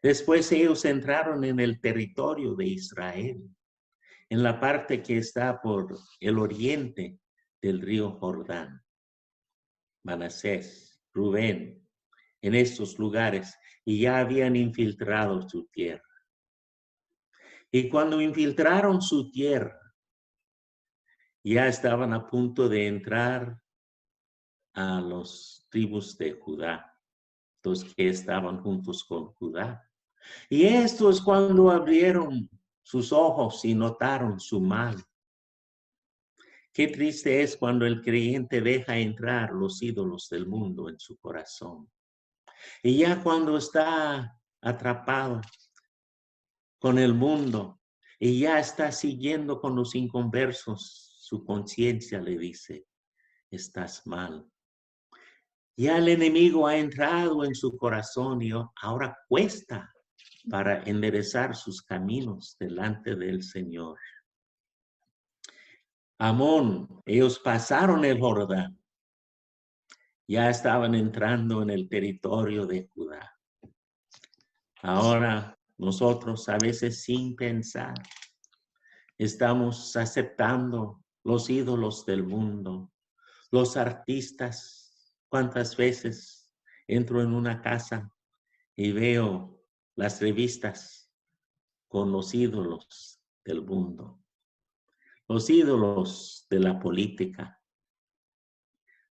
Después ellos entraron en el territorio de Israel, en la parte que está por el oriente del río Jordán. Manasés, Rubén, en estos lugares, y ya habían infiltrado su tierra. Y cuando infiltraron su tierra, ya estaban a punto de entrar a los tribus de Judá, los que estaban juntos con Judá. Y esto es cuando abrieron sus ojos y notaron su mal. Qué triste es cuando el creyente deja entrar los ídolos del mundo en su corazón. Y ya cuando está atrapado con el mundo y ya está siguiendo con los inconversos, su conciencia le dice, estás mal. Ya el enemigo ha entrado en su corazón y ahora cuesta para enderezar sus caminos delante del Señor. Amón, ellos pasaron el Jordán, ya estaban entrando en el territorio de Judá. Ahora nosotros a veces sin pensar estamos aceptando los ídolos del mundo, los artistas. ¿Cuántas veces entro en una casa y veo las revistas con los ídolos del mundo, los ídolos de la política,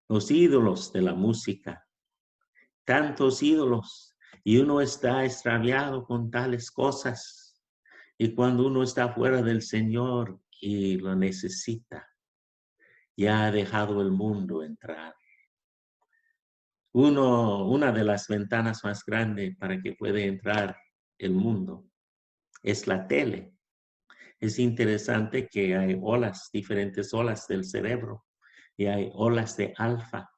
los ídolos de la música, tantos ídolos, y uno está extraviado con tales cosas, y cuando uno está fuera del Señor y lo necesita, ya ha dejado el mundo entrar. Una de las ventanas más grandes para que pueda entrar el mundo es la tele. Es interesante que hay olas, diferentes olas del cerebro, y hay olas de alfa.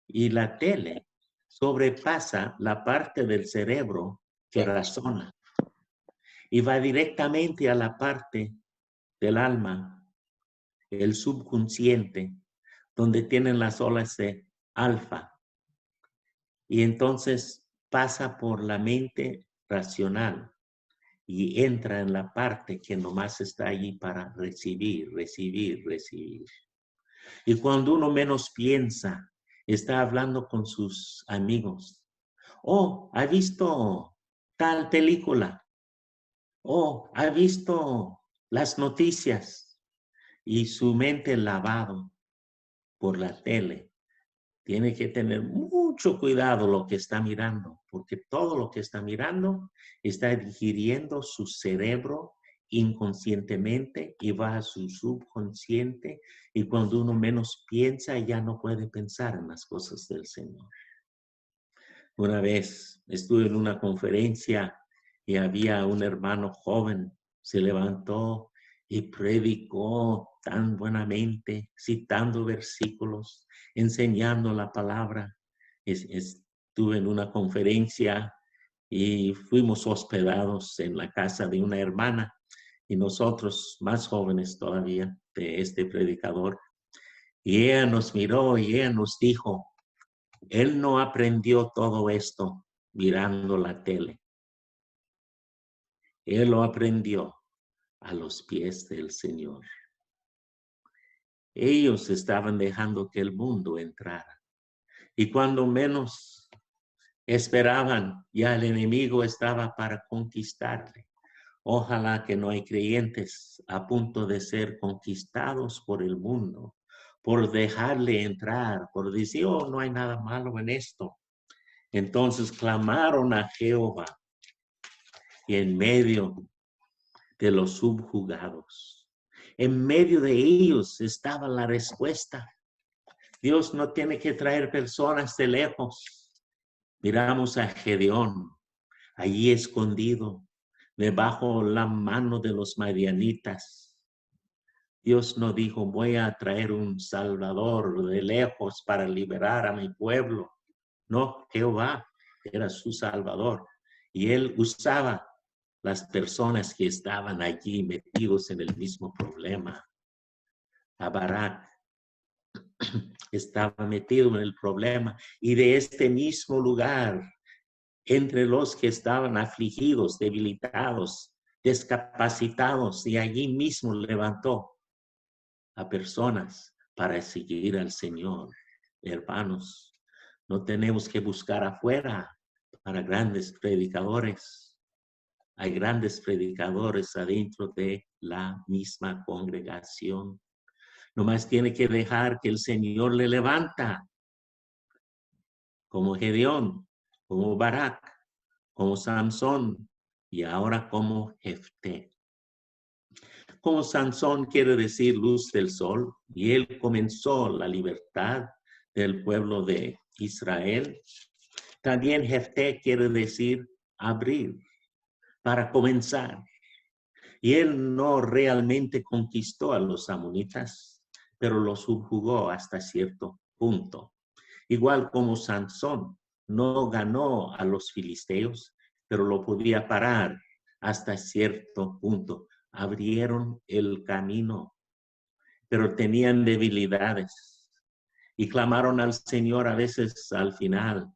Y la tele sobrepasa la parte del cerebro que razona y va directamente a la parte del alma, el subconsciente, donde tienen las olas de alfa. Y entonces pasa por la mente racional y entra en la parte que nomás está allí para recibir, recibir, recibir. Y cuando uno menos piensa, está hablando con sus amigos. Oh, ¿ha visto tal película? Oh, ¿ha visto las noticias? Y su mente lavado por la tele. Tiene que tener mucho cuidado lo que está mirando, porque todo lo que está mirando está digiriendo su cerebro inconscientemente y va a su subconsciente, y cuando uno menos piensa ya no puede pensar en las cosas del Señor. Una vez estuve en una conferencia y había un hermano joven, se levantó y predicó tan buenamente, citando versículos, enseñando la palabra. Estuve en una conferencia y fuimos hospedados en la casa de una hermana, y nosotros más jóvenes todavía de este predicador. Y ella nos miró y ella nos dijo, él no aprendió todo esto mirando la tele. Él lo aprendió a los pies del Señor. Ellos estaban dejando que el mundo entrara. Y cuando menos esperaban, ya el enemigo estaba para conquistarle. Ojalá que no hay creyentes a punto de ser conquistados por el mundo, por dejarle entrar, por decir, oh, no hay nada malo en esto. Entonces clamaron a Jehová, y en medio de los subjugados, en medio de ellos estaba la respuesta. Dios no tiene que traer personas de lejos. Miramos a Gedeón, allí escondido, debajo la mano de los madianitas. Dios no dijo, voy a traer un salvador de lejos para liberar a mi pueblo. No, Jehová era su salvador. Y él usaba las personas que estaban allí metidos en el mismo problema. A Barak estaba metido en el problema, y de este mismo lugar entre los que estaban afligidos, debilitados, discapacitados, y allí mismo levantó a personas para seguir al Señor. Hermanos, no tenemos que buscar afuera para grandes predicadores. Hay grandes predicadores adentro de la misma congregación. Nomás tiene que dejar que el Señor le levanta, como Gedeón, como Barak, como Samson y ahora como Jefté. Como Sansón quiere decir luz del sol, y él comenzó la libertad del pueblo de Israel. También Jefté quiere decir abrir, para comenzar. Y él no realmente conquistó a los amonitas, pero los subjugó hasta cierto punto. Igual como Sansón no ganó a los filisteos, pero lo podía parar hasta cierto punto. Abrieron el camino, pero tenían debilidades y clamaron al Señor a veces al final,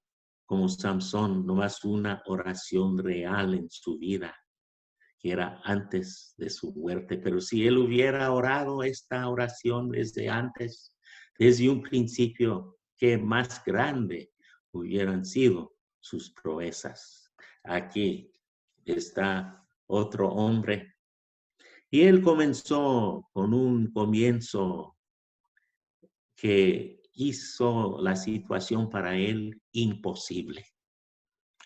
como Samson, nomás una oración real en su vida, que era antes de su muerte. Pero si él hubiera orado esta oración desde antes, desde un principio, qué más grande hubieran sido sus proezas. Aquí está otro hombre. Y él comenzó con un comienzo que hizo la situación para él imposible,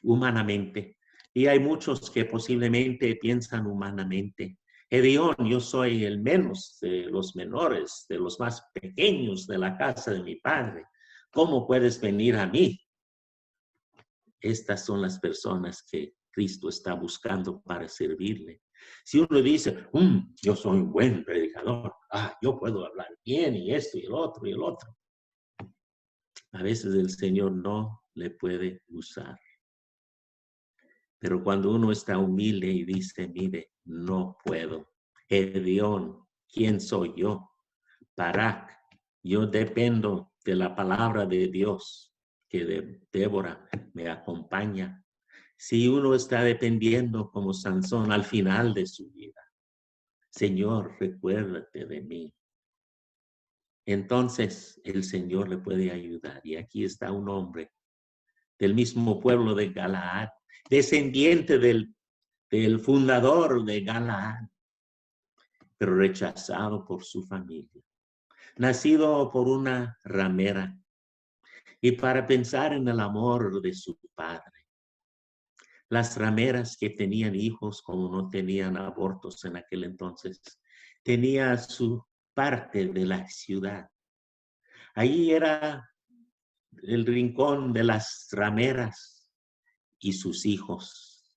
humanamente. Y hay muchos que posiblemente piensan humanamente. Gedeón, yo soy el menos de los menores, de los más pequeños de la casa de mi padre. ¿Cómo puedes venir a mí? Estas son las personas que Cristo está buscando para servirle. Si uno dice, yo soy un buen predicador, yo puedo hablar bien y esto y el otro y el otro. A veces el Señor no le puede usar. Pero cuando uno está humilde y dice, mire, no puedo. Gedeón, ¿quién soy yo? Barak, yo dependo de la palabra de Dios, que de Débora me acompaña. Si uno está dependiendo como Sansón al final de su vida, Señor, recuérdate de mí. Entonces el Señor le puede ayudar. Y aquí está un hombre del mismo pueblo de Galaad, descendiente del fundador de Galaad, pero rechazado por su familia, nacido por una ramera, y para pensar en el amor de su padre. Las rameras que tenían hijos, como no tenían abortos en aquel entonces, tenía su parte de la ciudad. Ahí era el rincón de las rameras y sus hijos.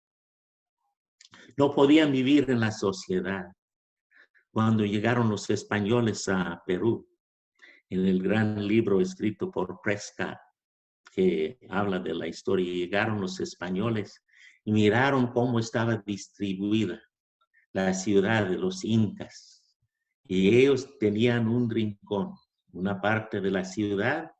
No podían vivir en la sociedad. Cuando llegaron los españoles a Perú, en el gran libro escrito por Prescott, que habla de la historia, llegaron los españoles y miraron cómo estaba distribuida la ciudad de los incas. Y ellos tenían un rincón, una parte de la ciudad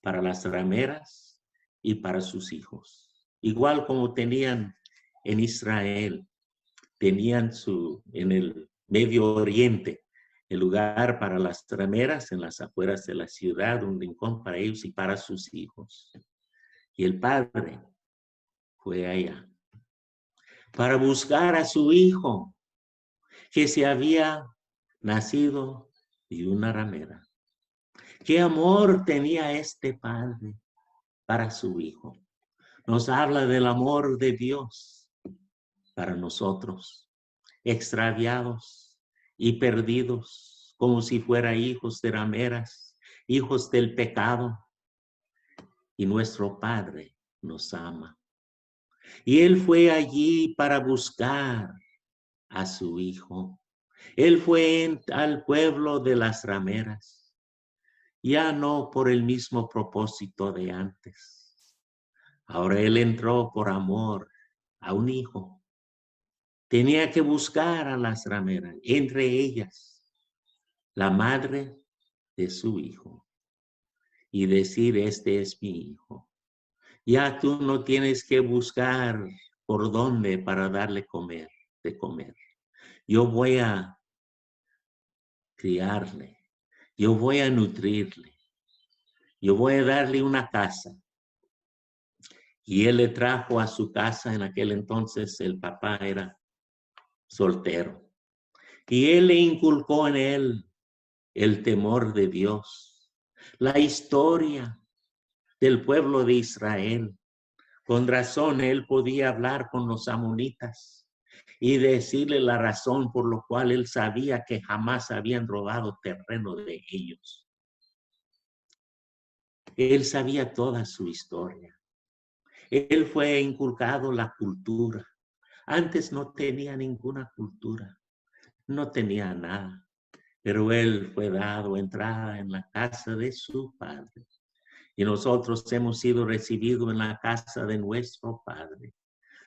para las rameras y para sus hijos. Igual como tenían en Israel, tenían en el Medio Oriente, el lugar para las rameras en las afueras de la ciudad, un rincón para ellos y para sus hijos. Y el padre fue allá para buscar a su hijo que se había nacido de una ramera. ¿Qué amor tenía este padre para su hijo? Nos habla del amor de Dios para nosotros, extraviados y perdidos, como si fuera hijos de rameras, hijos del pecado. Y nuestro Padre nos ama. Y Él fue allí para buscar a su hijo. Él fue al pueblo de las rameras, ya no por el mismo propósito de antes. Ahora Él entró por amor a un hijo. Tenía que buscar a las rameras, entre ellas la madre de su hijo, y decir, este es mi hijo. Ya tú no tienes que buscar por dónde para darle de comer. Yo voy a criarle, yo voy a nutrirle, yo voy a darle una casa. Y él le trajo a su casa, en aquel entonces el papá era soltero. Y él le inculcó en él el temor de Dios, la historia del pueblo de Israel. Con razón él podía hablar con los amonitas y decirle la razón por lo cual él sabía que jamás habían robado terreno de ellos. Él sabía toda su historia. Él fue inculcado la cultura. Antes no tenía ninguna cultura, no tenía nada, pero él fue dado entrada en la casa de su padre. Y nosotros hemos sido recibidos en la casa de nuestro Padre,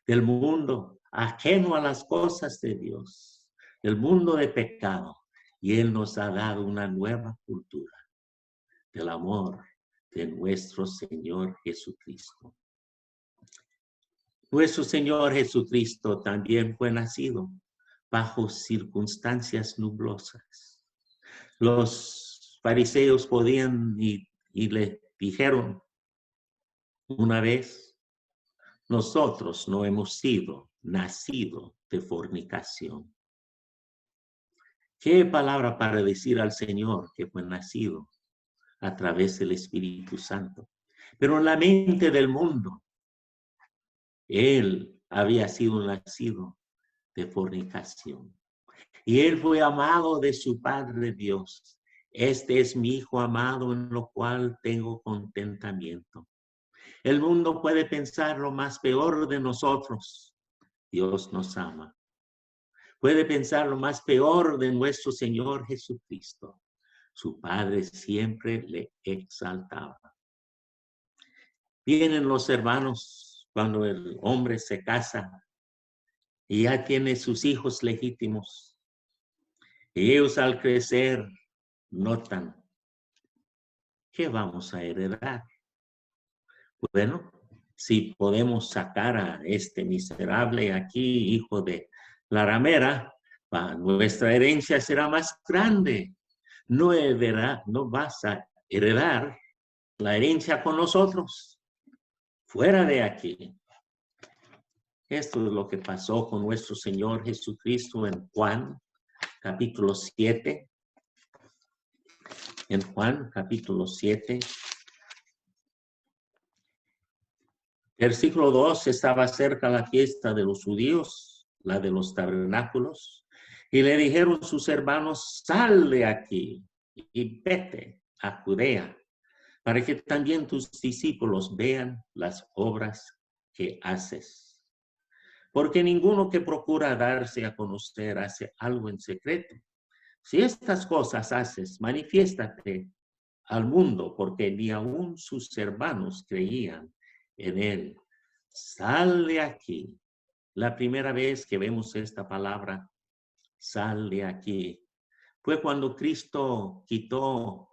del mundo ajeno a las cosas de Dios, del mundo de pecado. Y Él nos ha dado una nueva cultura del amor de nuestro Señor Jesucristo. Nuestro Señor Jesucristo también fue nacido bajo circunstancias nublosas. Los fariseos podían y le dijeron una vez, nosotros no hemos sido nacidos de fornicación. ¿Qué palabra para decir al Señor que fue nacido a través del Espíritu Santo? Pero en la mente del mundo, Él había sido nacido de fornicación. Y Él fue amado de su Padre Dios. Este es mi Hijo amado en lo cual tengo contentamiento. El mundo puede pensar lo más peor de nosotros. Dios nos ama. Puede pensar lo más peor de nuestro Señor Jesucristo. Su Padre siempre le exaltaba. Vienen los hermanos cuando el hombre se casa y ya tiene sus hijos legítimos. Y ellos al crecer notan, ¿qué vamos a heredar? Bueno, si podemos sacar a este miserable aquí, hijo de la ramera, nuestra herencia será más grande. No vas a heredar la herencia con nosotros, fuera de aquí. Esto es lo que pasó con nuestro Señor Jesucristo en Juan, capítulo 7. En Juan, capítulo 7. Versículo 2, estaba cerca la fiesta de los judíos, la de los tabernáculos, y le dijeron sus hermanos, sal de aquí y vete a Judea, para que también tus discípulos vean las obras que haces. Porque ninguno que procura darse a conocer hace algo en secreto. Si estas cosas haces, manifiéstate al mundo, porque ni aun sus hermanos creían en él. Sal de aquí. La primera vez que vemos esta palabra, sal de aquí, fue cuando Cristo quitó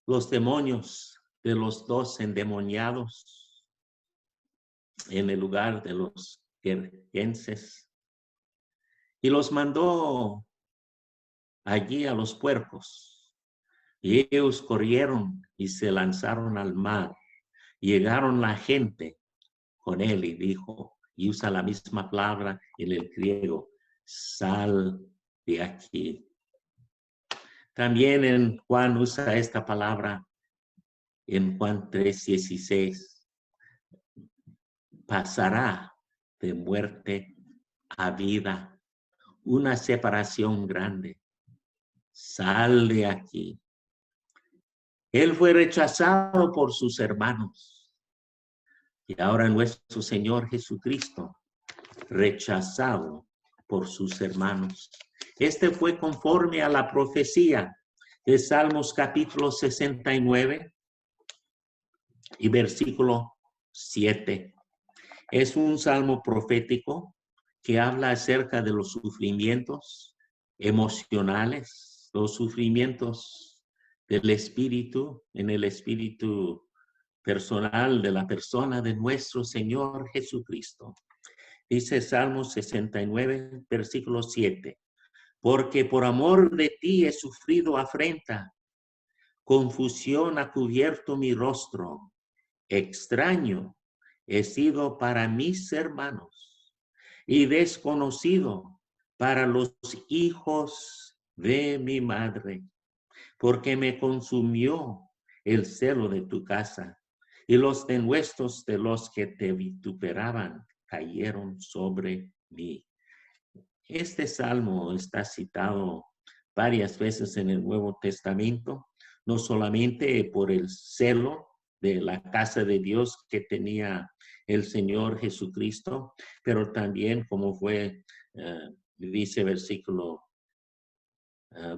los demonios de los dos endemoniados en el lugar de los gergenses y los mandó allí a los puercos. Y ellos corrieron y se lanzaron al mar. Llegaron la gente con él y dijo, y usa la misma palabra en el griego, sal de aquí. También en Juan usa esta palabra en Juan 3:16. Pasará de muerte a vida, una separación grande. Sal de aquí. Él fue rechazado por sus hermanos. Y ahora nuestro Señor Jesucristo, rechazado por sus hermanos. Este fue conforme a la profecía de Salmos capítulo 69 y versículo 7. Es un salmo profético que habla acerca de los sufrimientos emocionales, los sufrimientos del espíritu, en el espíritu personal de la persona de nuestro Señor Jesucristo. Dice Salmo 69, versículo 7. Porque por amor de ti he sufrido afrenta, confusión ha cubierto mi rostro, extraño he sido para mis hermanos y desconocido para los hijos de mi madre, porque me consumió el celo de tu casa y los denuestos de los que te vituperaban cayeron sobre mí. Este salmo está citado varias veces en el Nuevo Testamento, no solamente por el celo de la casa de Dios que tenía el Señor Jesucristo, pero también como dice versículo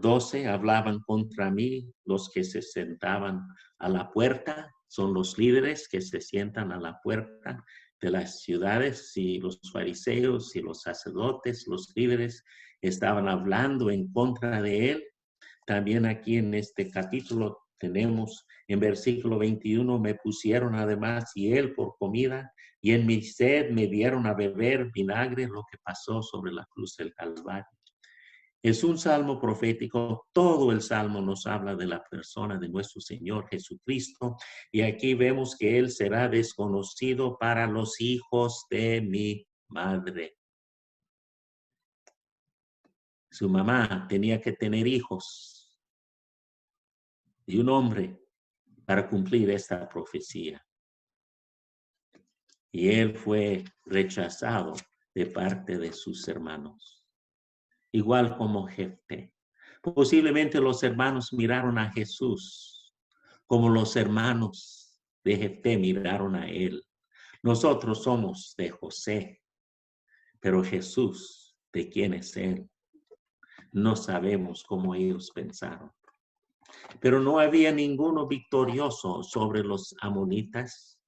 12, hablaban contra mí los que se sentaban a la puerta, son los líderes que se sientan a la puerta de las ciudades, y los fariseos y los sacerdotes, los líderes, estaban hablando en contra de él. También aquí en este capítulo tenemos en versículo 21, me pusieron además y él por comida, y en mi sed me dieron a beber vinagre, lo que pasó sobre la cruz del Calvario. Es un salmo profético, todo el salmo nos habla de la persona de nuestro Señor Jesucristo, y aquí vemos que Él será desconocido para los hijos de mi madre. Su mamá tenía que tener hijos y un hombre para cumplir esta profecía. Y Él fue rechazado de parte de sus hermanos, igual como Jefté. Posiblemente los hermanos miraron a Jesús como los hermanos de Jefté miraron a él. Nosotros somos de José, pero Jesús, ¿de quién es él? No sabemos cómo ellos pensaron. Pero no había ninguno victorioso sobre los amonitas.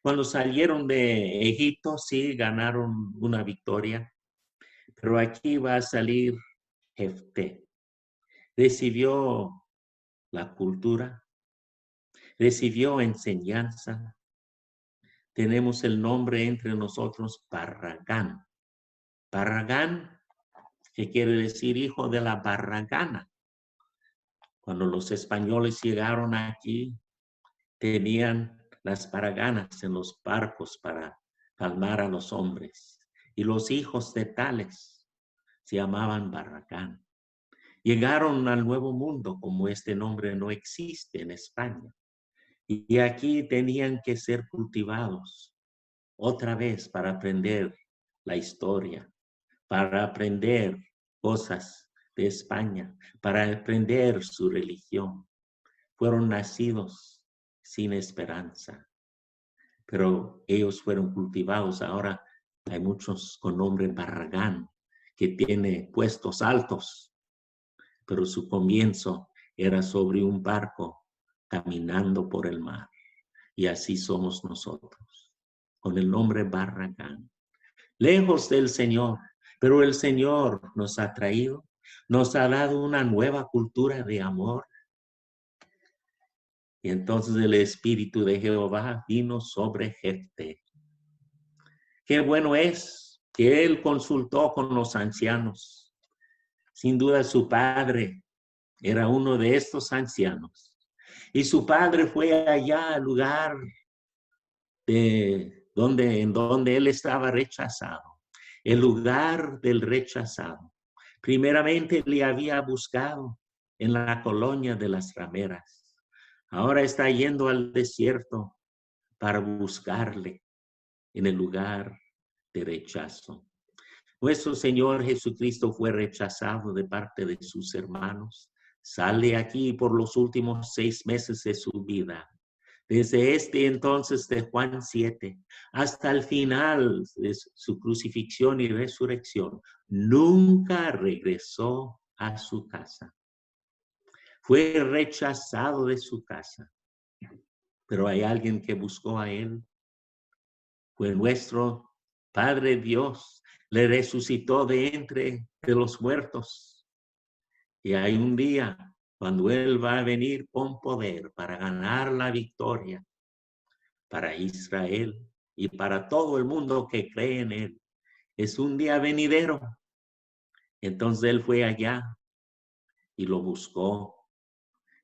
Cuando salieron de Egipto, sí ganaron una victoria, pero aquí va a salir Jefté. Recibió la cultura, recibió enseñanza. Tenemos el nombre entre nosotros Barragán. Barragán, que quiere decir hijo de la barragana. Cuando los españoles llegaron aquí, tenían las barraganas en los barcos para calmar a los hombres. Y los hijos de Tales se llamaban Barragán. Llegaron al Nuevo Mundo, como este nombre no existe en España. Y aquí tenían que ser cultivados otra vez para aprender la historia, para aprender cosas de España, para aprender su religión. Fueron nacidos sin esperanza, pero ellos fueron cultivados. Ahora hay muchos con nombre Barragán que tiene puestos altos, pero su comienzo era sobre un barco caminando por el mar. Y así somos nosotros, con el nombre Barragán, lejos del Señor, pero el Señor nos ha traído, nos ha dado una nueva cultura de amor. Y entonces el Espíritu de Jehová vino sobre Jefté. Qué bueno es que él consultó con los ancianos. Sin duda su padre era uno de estos ancianos. Y su padre fue allá al lugar en donde él estaba rechazado, el lugar del rechazado. Primeramente le había buscado en la colonia de las rameras. Ahora está yendo al desierto para buscarle en el lugar de rechazo. Nuestro Señor Jesucristo fue rechazado de parte de sus hermanos. Sale aquí por los últimos 6 meses de su vida. Desde este entonces de Juan 7 hasta el final de su crucifixión y resurrección, nunca regresó a su casa. Fue rechazado de su casa. Pero hay alguien que buscó a él. Fue nuestro Padre Dios. Le resucitó de entre los muertos. Y hay un día cuando Él va a venir con poder para ganar la victoria. para Israel y para todo el mundo que cree en él. Es un día venidero. Entonces él fue allá y lo buscó.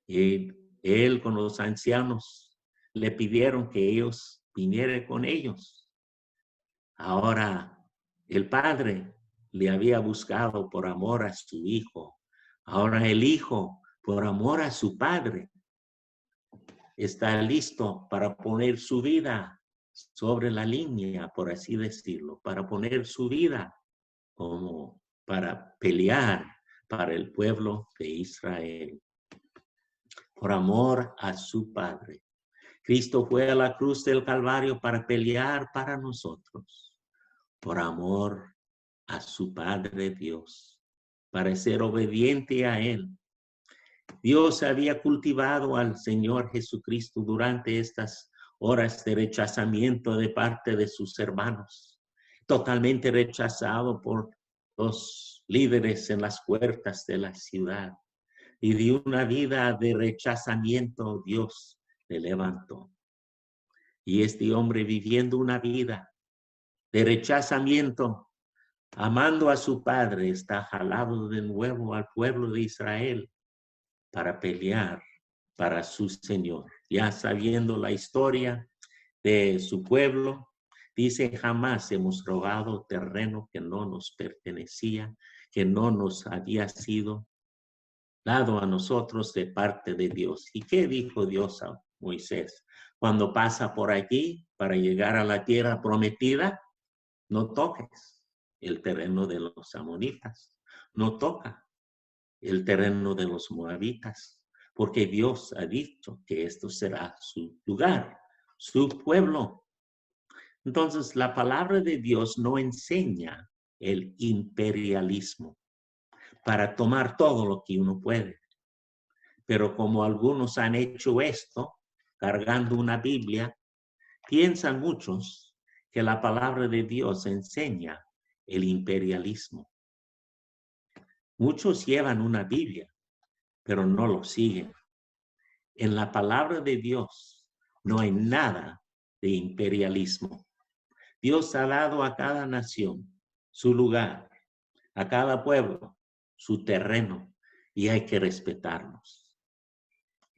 Y él con los ancianos le pidieron que ellos vinieran con ellos. Ahora el padre le había buscado por amor a su hijo. Ahora el hijo, por amor a su padre, está listo para poner su vida sobre la línea, por así decirlo, para poner su vida como para pelear para el pueblo de Israel, por amor a su Padre. Cristo fue a la cruz del Calvario para pelear para nosotros, por amor a su Padre Dios, para ser obediente a Él. Dios había cultivado al Señor Jesucristo durante estas horas de rechazamiento de parte de sus hermanos, totalmente rechazado por los líderes en las puertas de la ciudad. Y de una vida de rechazamiento, Dios le levantó. Y este hombre viviendo una vida de rechazamiento, amando a su padre, está jalado de nuevo al pueblo de Israel para pelear para su Señor. Ya sabiendo la historia de su pueblo, dice, jamás hemos robado terreno que no nos pertenecía, que no nos había sido dado a nosotros de parte de Dios. ¿Y qué dijo Dios a Moisés? Cuando pasa por allí para llegar a la tierra prometida, no toques el terreno de los amonitas, no toca el terreno de los moabitas, porque Dios ha dicho que esto será su lugar, su pueblo. Entonces, la palabra de Dios no enseña el imperialismo para tomar todo lo que uno puede. Pero como algunos han hecho esto, cargando una Biblia, piensan muchos que la palabra de Dios enseña el imperialismo. Muchos llevan una Biblia, pero no lo siguen. En la palabra de Dios no hay nada de imperialismo. Dios ha dado a cada nación su lugar, a cada pueblo su terreno, y hay que respetarlos.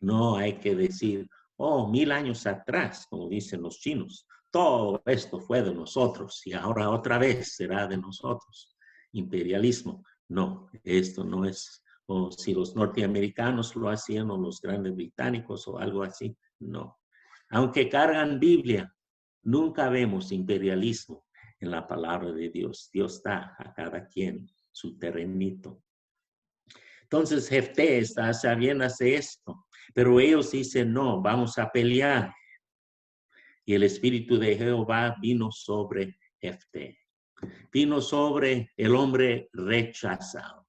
No hay que decir, oh, 1000 años atrás, como dicen los chinos, todo esto fue de nosotros y ahora otra vez será de nosotros. Imperialismo. No, esto no es, o si los norteamericanos lo hacían o los grandes británicos o algo así, no. Aunque cargan Biblia, nunca vemos imperialismo en la palabra de Dios. Dios da a cada quien su terrenito. Entonces Jefté está sabiendo hacer esto, pero ellos dicen, no, vamos a pelear. Y el Espíritu de Jehová vino sobre Jefté. Vino sobre el hombre rechazado.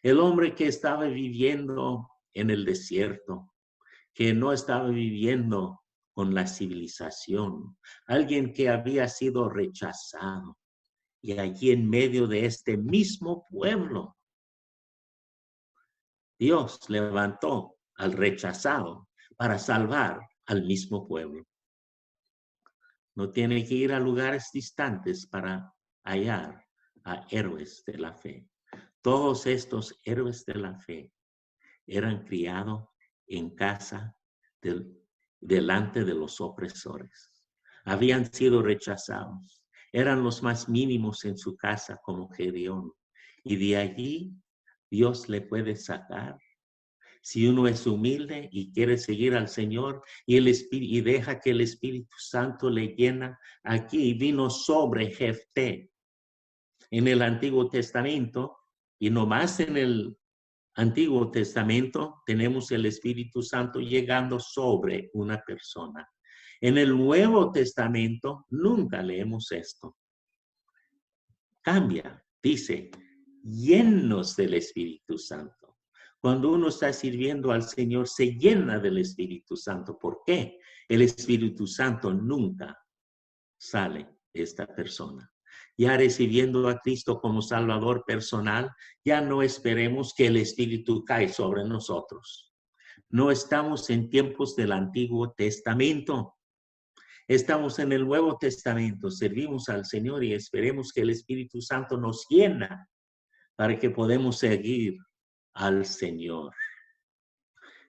El hombre que estaba viviendo en el desierto, que no estaba viviendo con la civilización. Alguien que había sido rechazado. Y allí en medio de este mismo pueblo, Dios levantó al rechazado para salvar al mismo pueblo. No tiene que ir a lugares distantes para hallar a héroes de la fe. Todos estos héroes de la fe eran criados en casa delante de los opresores. Habían sido rechazados. Eran los más mínimos en su casa como Gedeón. Y de allí Dios le puede sacar. Si uno es humilde y quiere seguir al Señor y deja que el Espíritu Santo le llena, aquí vino sobre Jefté. En el Antiguo Testamento, y no más en el Antiguo Testamento, tenemos el Espíritu Santo llegando sobre una persona. En el Nuevo Testamento nunca leemos esto. Cambia, dice, llenos del Espíritu Santo. Cuando uno está sirviendo al Señor, se llena del Espíritu Santo. ¿Por qué? El Espíritu Santo nunca sale de esta persona. Ya recibiendo a Cristo como Salvador personal, ya no esperemos que el Espíritu cae sobre nosotros. No estamos en tiempos del Antiguo Testamento. Estamos en el Nuevo Testamento, servimos al Señor y esperemos que el Espíritu Santo nos llena para que podamos seguir al Señor.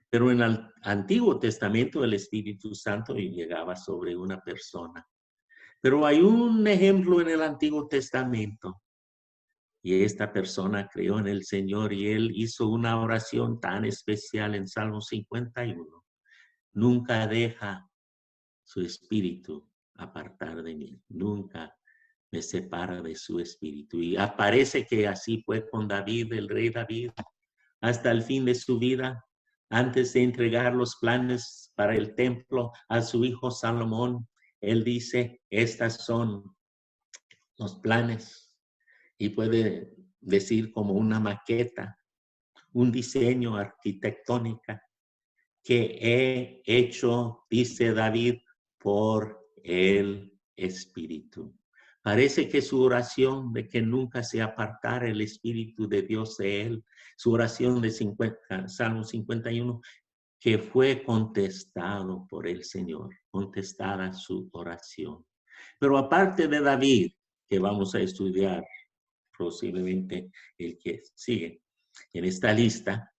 Pero en el Antiguo Testamento el Espíritu Santo llegaba sobre una persona. Pero hay un ejemplo en el Antiguo Testamento. Y esta persona creyó en el Señor y él hizo una oración tan especial en Salmo 51. Nunca deja su espíritu apartar de mí. Nunca me separa de su espíritu. Y aparece que así fue con David, el rey David, hasta el fin de su vida, antes de entregar los planes para el templo a su hijo Salomón. Él dice, estas son los planes. Y puede decir como una maqueta, un diseño arquitectónico que he hecho, dice David, por el Espíritu. Parece que su oración de que nunca se apartara el Espíritu de Dios de él, su oración de Salmo 51, que fue contestado por el Señor, contestada su oración. Pero aparte de David, que vamos a estudiar posiblemente el que sigue en esta lista,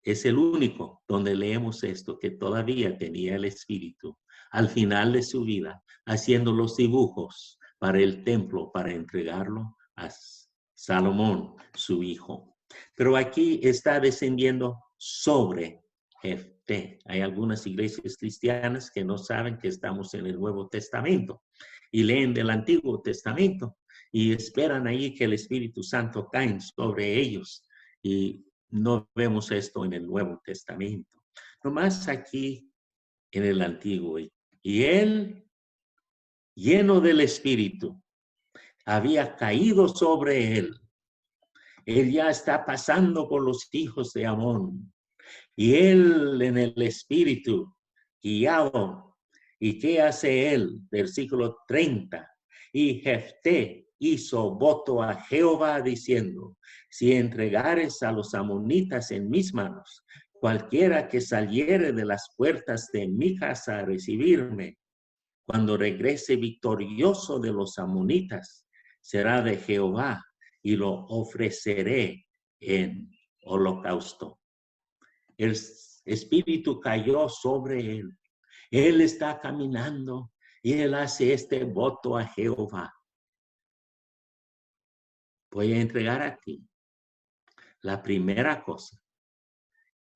es el único donde leemos esto, que todavía tenía el Espíritu al final de su vida, haciendo los dibujos para el templo, para entregarlo a Salomón, su hijo. Pero aquí está descendiendo sobre Jefté. Hay algunas iglesias cristianas que no saben que estamos en el Nuevo Testamento y leen del Antiguo Testamento y esperan ahí que el Espíritu Santo caiga sobre ellos. Y no vemos esto en el Nuevo Testamento. Nomás aquí en el Antiguo. Y él, lleno del Espíritu, había caído sobre él. Él ya está pasando por los hijos de Amón. Y él en el Espíritu, guiado. ¿Y qué hace él? Versículo 30. Y Jefté hizo voto a Jehová diciendo, si entregares a los amonitas en mis manos, cualquiera que saliere de las puertas de mi casa a recibirme, cuando regrese victorioso de los amonitas, será de Jehová y lo ofreceré en holocausto. El Espíritu cayó sobre él. Él está caminando y él hace este voto a Jehová. Voy a entregar a ti la primera cosa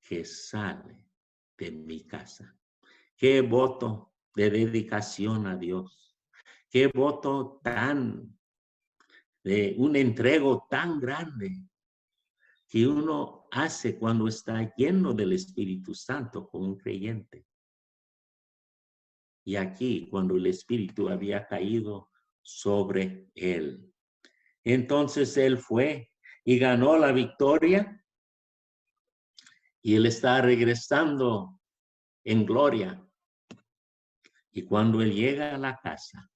que sale de mi casa. Qué voto de dedicación a Dios. Qué voto de un entrego tan grande que uno hace cuando está lleno del Espíritu Santo como un creyente. Y aquí, cuando el Espíritu había caído sobre él. Entonces él fue y ganó la victoria. Y él está regresando en gloria. Y cuando él llega a la casa,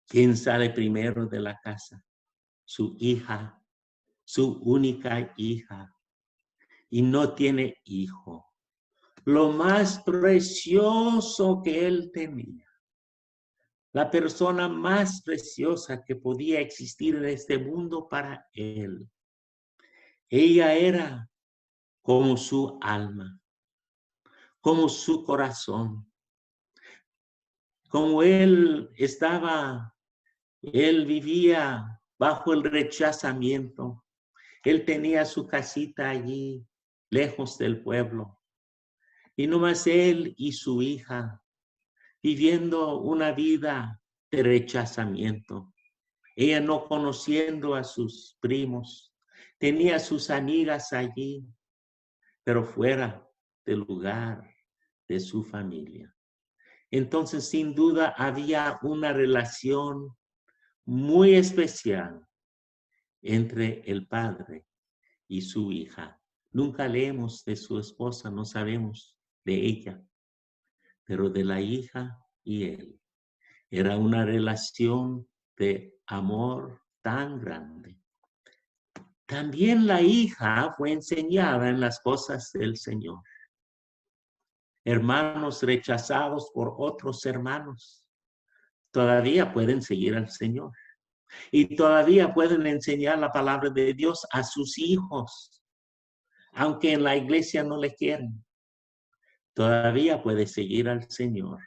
¿quién sale primero de la casa? Su hija, su única hija. Y no tiene hijo. Lo más precioso que él tenía. La persona más preciosa que podía existir en este mundo para él. Ella era como su alma, como su corazón. Como él vivía bajo el rechazamiento. Él tenía su casita allí, lejos del pueblo. Y nomás él y su hija viviendo una vida de rechazamiento. Ella no conociendo a sus primos. Tenía sus amigas allí, pero fuera del lugar de su familia. Entonces, sin duda, había una relación muy especial entre el padre y su hija. Nunca leemos de su esposa, no sabemos de ella, pero de la hija y él. Era una relación de amor tan grande. También la hija fue enseñada en las cosas del Señor. hermanos rechazados por otros hermanos, todavía pueden seguir al Señor. Y todavía pueden enseñar la palabra de Dios a sus hijos, aunque en la iglesia no le quieren. Todavía puede seguir al Señor.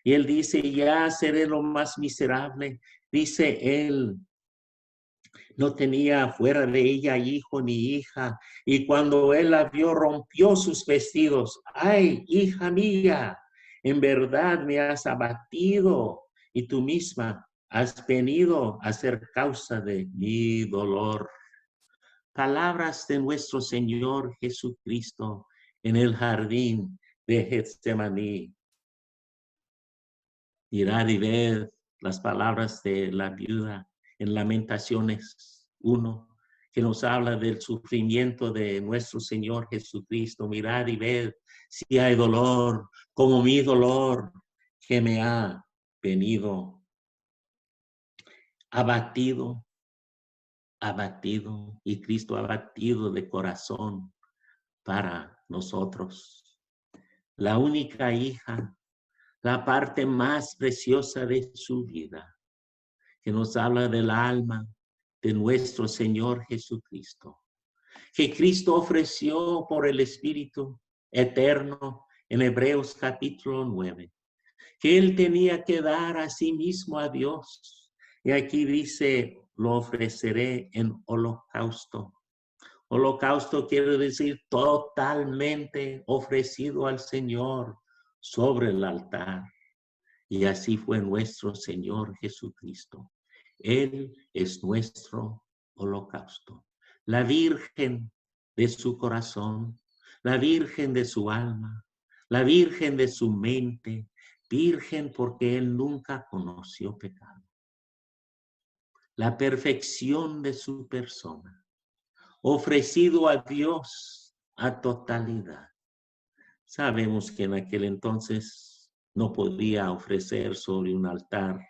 Y él dice, ya seré lo más miserable. Dice él, no tenía fuera de ella hijo ni hija. Y cuando él la vio, rompió sus vestidos. Ay, hija mía, en verdad me has abatido y tú misma has venido a ser causa de mi dolor. Palabras de nuestro Señor Jesucristo en el jardín de Getsemaní. Mirad y ved las palabras de la viuda en Lamentaciones 1, que nos habla del sufrimiento de nuestro Señor Jesucristo. Mirad y ved si hay dolor, como mi dolor que me ha venido abatido, y Cristo abatido de corazón para nosotros. La única hija, la parte más preciosa de su vida, que nos habla del alma de nuestro Señor Jesucristo, que Cristo ofreció por el Espíritu eterno en Hebreos capítulo 9, que Él tenía que dar a sí mismo a Dios. Y aquí dice, lo ofreceré en holocausto. Holocausto quiere decir totalmente ofrecido al Señor sobre el altar. Y así fue nuestro Señor Jesucristo. Él es nuestro holocausto. La Virgen de su corazón, la Virgen de su alma, la Virgen de su mente, Virgen porque Él nunca conoció pecado. La perfección de su persona, ofrecido a Dios a totalidad. Sabemos que en aquel entonces no podía ofrecer sobre un altar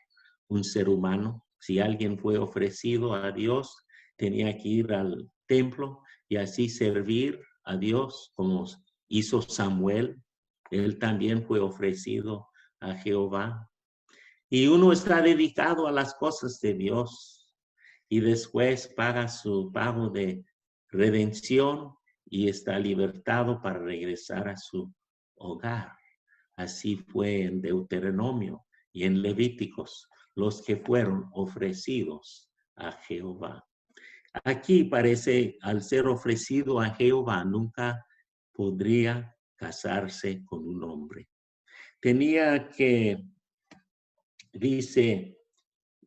un ser humano. Si alguien fue ofrecido a Dios, tenía que ir al templo y así servir a Dios como hizo Samuel. Él también fue ofrecido a Jehová. Y uno está dedicado a las cosas de Dios y después paga su pago de redención y está libertado para regresar a su hogar. Así fue en Deuteronomio y en Levíticos, los que fueron ofrecidos a Jehová. Aquí parece, al ser ofrecido a Jehová, nunca podría casarse con un hombre. Tenía que, dice,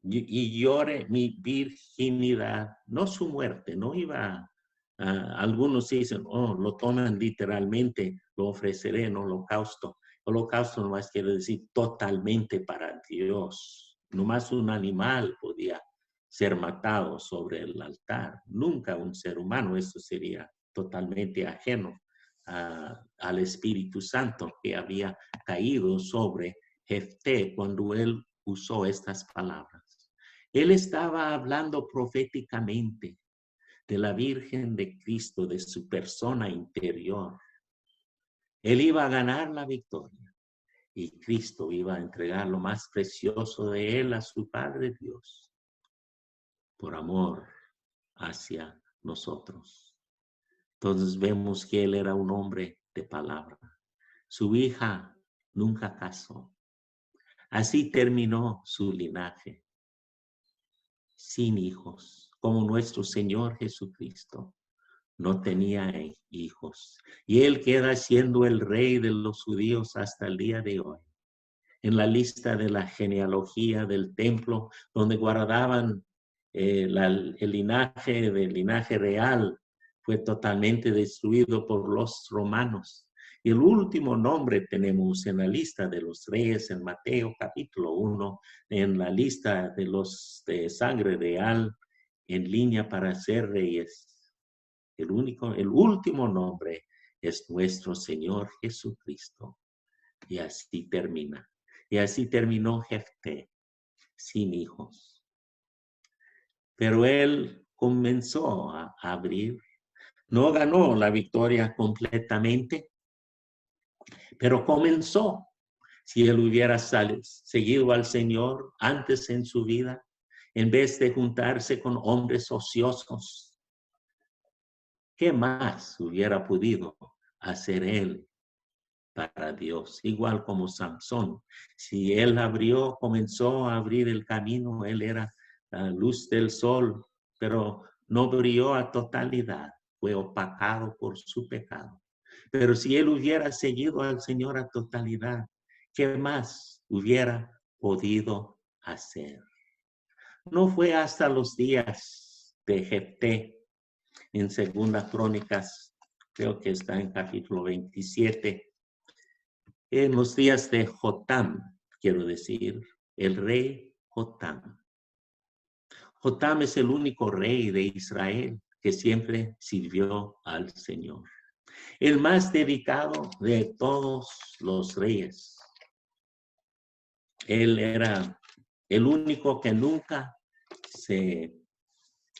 y llore mi virginidad, no su muerte, no iba algunos dicen, oh, lo toman literalmente, lo ofreceré en holocausto. Holocausto nomás quiere decir totalmente para Dios. Nomás un animal podía ser matado sobre el altar, nunca un ser humano. Eso sería totalmente ajeno al Espíritu Santo que había caído sobre Jefté cuando él usó estas palabras. Él estaba hablando proféticamente de la Virgen de Cristo, de su persona interior. Él iba a ganar la victoria y Cristo iba a entregar lo más precioso de él a su Padre Dios por amor hacia nosotros. Entonces vemos que él era un hombre de palabra. Su hija nunca casó. Así terminó su linaje, sin hijos, como nuestro Señor Jesucristo no tenía hijos. Y él queda siendo el rey de los judíos hasta el día de hoy. En la lista de la genealogía del templo, donde guardaban el linaje real, fue totalmente destruido por los romanos. Y el último nombre tenemos en la lista de los reyes en Mateo capítulo 1, en la lista de los de sangre real en línea para ser reyes. El último nombre es nuestro Señor Jesucristo. Y así termina. Y así terminó Jefté, sin hijos. Pero él comenzó a abrir. No ganó la victoria completamente. Pero comenzó. Si él hubiera seguido al Señor antes en su vida, en vez de juntarse con hombres ociosos, ¿qué más hubiera podido hacer él para Dios? Igual como Samson. Si él comenzó a abrir el camino, él era la luz del sol, pero no brilló a totalidad, fue opacado por su pecado. Pero si él hubiera seguido al Señor a totalidad, ¿qué más hubiera podido hacer? No fue hasta los días de Jefté, en Segunda Crónicas, creo que está en capítulo 27, en los días de Jotam, quiero decir, el rey Jotam. Jotam es el único rey de Israel que siempre sirvió al Señor. El más dedicado de todos los reyes. Él era el único que nunca se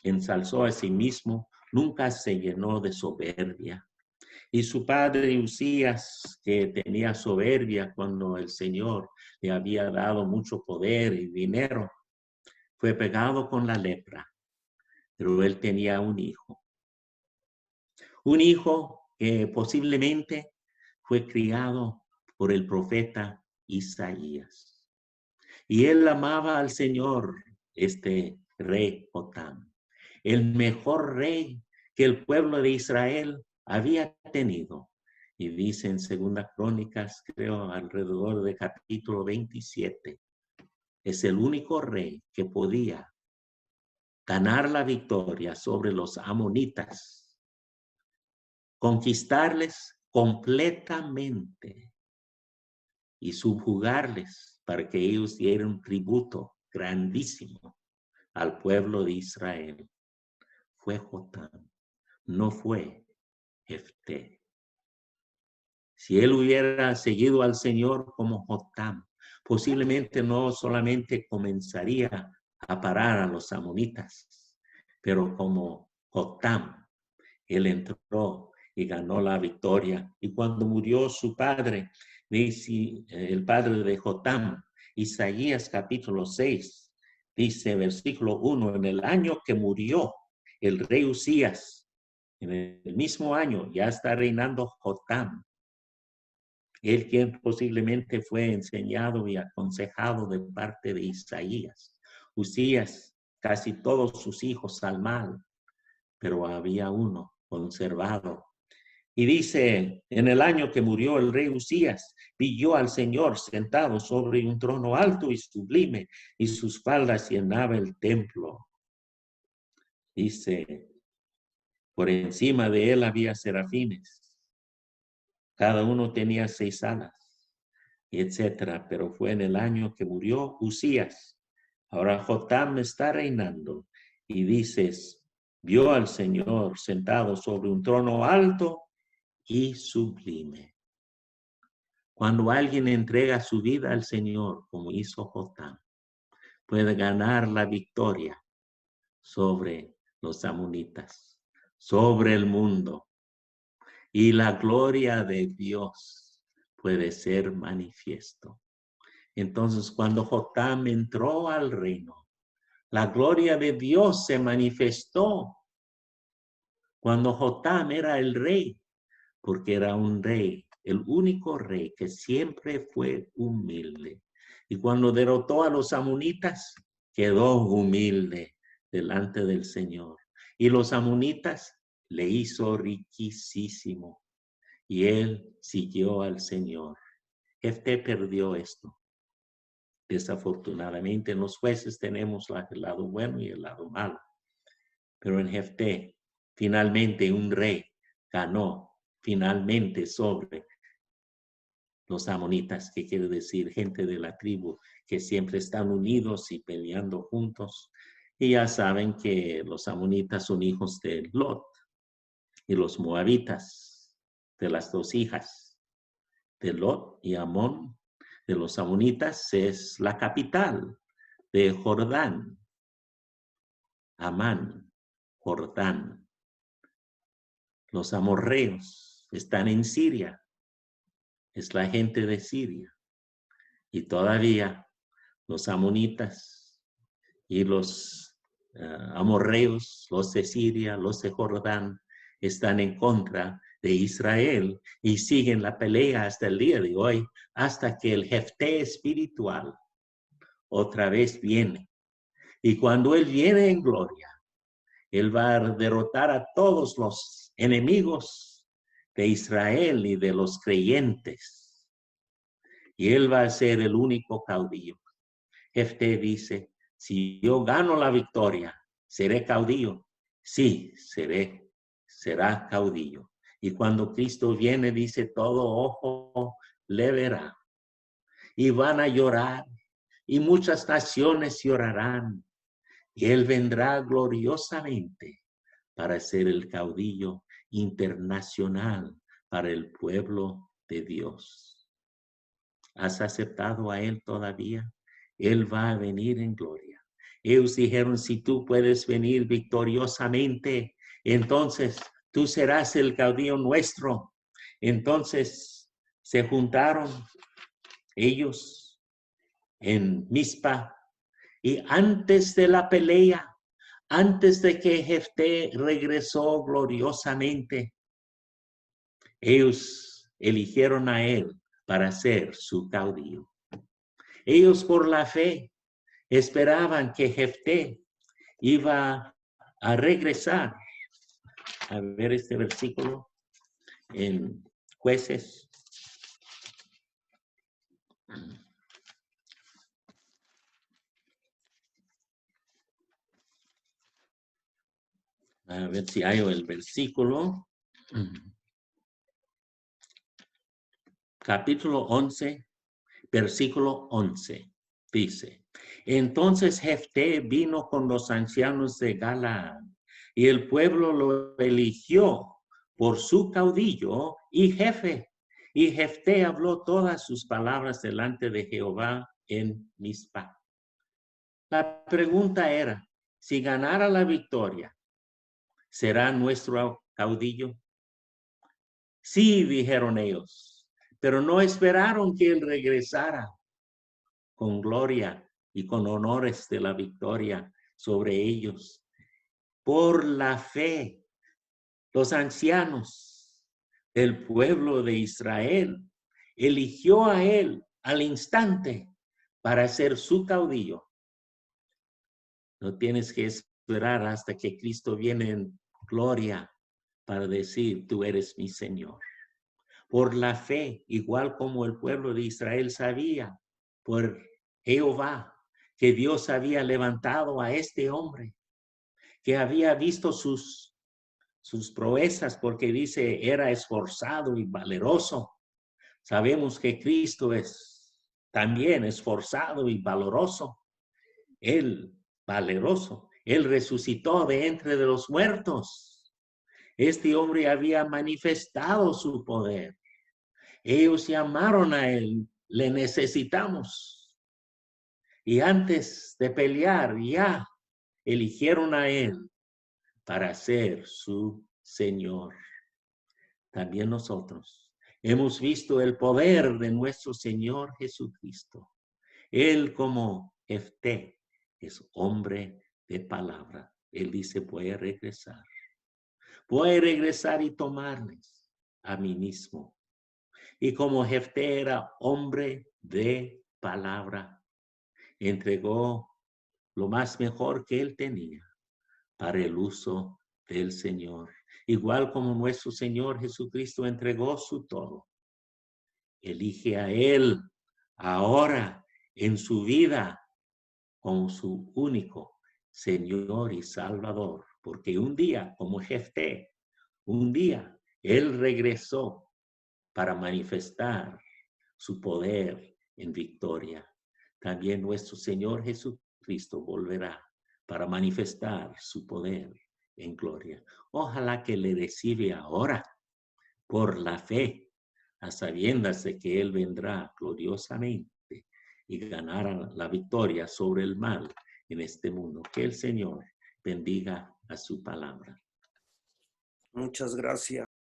ensalzó a sí mismo, nunca se llenó de soberbia. Y su padre Usías, que tenía soberbia cuando el Señor le había dado mucho poder y dinero, fue pegado con la lepra. Pero él tenía un hijo. Un hijo que posiblemente fue criado por el profeta Isaías. Y él amaba al Señor, este rey Jotam, el mejor rey que el pueblo de Israel había tenido. Y dice en Segunda Crónicas, creo, alrededor de capítulo 27, es el único rey que podía ganar la victoria sobre los amonitas, conquistarles completamente y subjugarles para que ellos dieran un tributo grandísimo al pueblo de Israel. Fue Jotam, no fue Jefté. Si él hubiera seguido al Señor como Jotam, posiblemente no solamente comenzaría a parar a los amonitas, pero como Jotam, él entró y ganó la victoria. Y cuando murió su padre, dice el padre de Jotam, Isaías capítulo 6, dice versículo 1, en el año que murió el rey Usías, en el mismo año ya está reinando Jotam, él quien posiblemente fue enseñado y aconsejado de parte de Isaías. Usías, casi todos sus hijos al mal, pero había uno conservado. Y dice, en el año que murió el rey Usías, vi yo al Señor sentado sobre un trono alto y sublime, y sus faldas llenaba el templo. Dice, por encima de él había serafines. Cada uno tenía 6 alas, etcétera. Pero fue en el año que murió Usías. Ahora Jotam está reinando. Y dices, vio al Señor sentado sobre un trono alto y sublime. Cuando alguien entrega su vida al Señor, como hizo Jotam, puede ganar la victoria sobre los amonitas, sobre el mundo. Y la gloria de Dios puede ser manifiesto. Entonces, cuando Jotam entró al reino, la gloria de Dios se manifestó. Cuando Jotam era el rey, porque era un rey, el único rey que siempre fue humilde. Y cuando derrotó a los amonitas, quedó humilde delante del Señor. Y los amonitas le hizo riquísimo. Y él siguió al Señor. Jefté perdió esto. Desafortunadamente, en los jueces tenemos el lado bueno y el lado malo. Pero en Jefté, finalmente un rey ganó finalmente sobre los amonitas, que quiere decir gente de la tribu que siempre están unidos y peleando juntos. Y ya saben que los amonitas son hijos de Lot y los moabitas, de las 2 hijas de Lot y Amón, de los amonitas, es la capital de Jordán, Amán, Jordán. Los amorreos están en Siria. es la gente de Siria. Y todavía los amonitas y los amorreos, los de Siria, los de Jordán, están en contra de Israel y siguen la pelea hasta el día de hoy, hasta que el Jefté espiritual otra vez viene. Y cuando él viene en gloria, él va a derrotar a todos los enemigos de Israel y de los creyentes. Y él va a ser el único caudillo. Jefté dice, si yo gano la victoria, ¿seré caudillo? Sí, será caudillo. Y cuando Cristo viene, dice, todo ojo le verá. Y van a llorar, y muchas naciones llorarán. Y él vendrá gloriosamente para ser el caudillo internacional para el pueblo de Dios. ¿Has aceptado a él todavía? Él va a venir en gloria. Ellos dijeron, si tú puedes venir victoriosamente, entonces tú serás el caudillo nuestro. Entonces se juntaron ellos en Mizpa y antes de la pelea, antes de que Jefté regresó gloriosamente, ellos eligieron a él para ser su caudillo. Ellos por la fe esperaban que Jefté iba a regresar. A ver este versículo en Jueces. A ver si hay el versículo. Capítulo 11, versículo 11. Dice, entonces Jefté vino con los ancianos de Galaad y el pueblo lo eligió por su caudillo y jefe. Y Jefté habló todas sus palabras delante de Jehová en Mizpa. La pregunta era, si ganara la victoria, ¿será nuestro caudillo? Sí, dijeron ellos, pero no esperaron que él regresara con gloria y con honores de la victoria sobre ellos. Por la fe, los ancianos del pueblo de Israel eligió a él al instante para ser su caudillo. No tienes que esperar hasta que Cristo viene en gloria para decir, tú eres mi Señor. Por la fe, igual como el pueblo de Israel sabía, por Jehová, que Dios había levantado a este hombre, que había visto sus proezas, porque dice, era esforzado y valeroso. Sabemos que Cristo es también esforzado y valoroso. Él, valeroso, él resucitó de entre de los muertos. Este hombre había manifestado su poder. Ellos llamaron a él, le necesitamos. Y antes de pelear, ya eligieron a él para ser su Señor. También nosotros hemos visto el poder de nuestro Señor Jesucristo. Él como Jefté es hombre de palabra. Él dice, voy a regresar. Voy a regresar y tomarles a mí mismo. Y como Jefté era hombre de palabra, entregó lo más mejor que él tenía para el uso del Señor. Igual como nuestro Señor Jesucristo entregó su todo. Elige a él ahora en su vida como su único Señor y Salvador. Porque un día, como Jefté, un día él regresó para manifestar su poder en victoria. También nuestro Señor Jesucristo volverá para manifestar su poder en gloria. Ojalá que le reciba ahora por la fe, a sabiendas de que Él vendrá gloriosamente y ganará la victoria sobre el mal en este mundo. Que el Señor bendiga a su palabra. Muchas gracias.